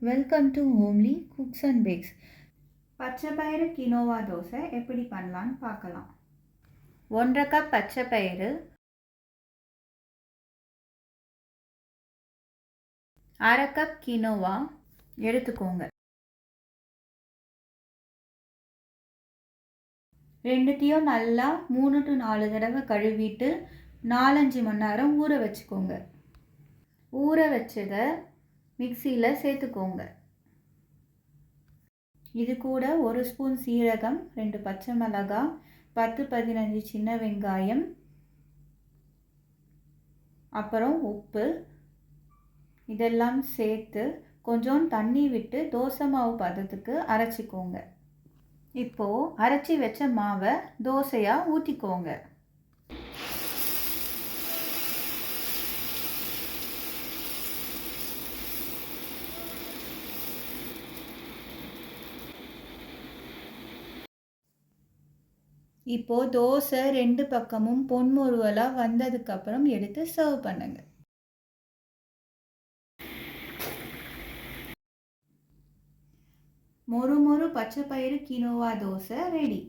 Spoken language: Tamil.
Welcome to Homely Cooks and Bakes. பச்சை பயிறு கினோவா தோசை எப்படி பண்ணலான்னு பார்க்கலாம். 1.5 கப் பச்சை பயிறு, 1/2 கப் கினோவா எடுத்துக்கோங்க. ரெண்டுத்தையும் நல்லா 3 to 4 தடவை கழுவிட்டு 4-5 மணி நேரம் ஊற வச்சுக்கோங்க. ஊற வச்சதை மிக்சியில் சேர்த்துக்கோங்க. இது கூட 1 ஸ்பூன் சீரகம், 2 பச்சை மிளகாய், 10-15 சின்ன வெங்காயம், அப்புறம் உப்பு இதெல்லாம் சேர்த்து கொஞ்சம் தண்ணி விட்டு தோசை மாவு பதத்துக்கு அரைச்சிக்கோங்க. இப்போது அரைச்சி வச்ச மாவை தோசையாக ஊற்றிக்கோங்க. இப்போது தோசை 2 பக்கமும் பொன்முறுவலாக வந்ததுக்கப்புறம் எடுத்து சர்வ் பண்ணுங்க. மொறு மொறு பச்சை பயிறு கினோவா தோசை ரெடி.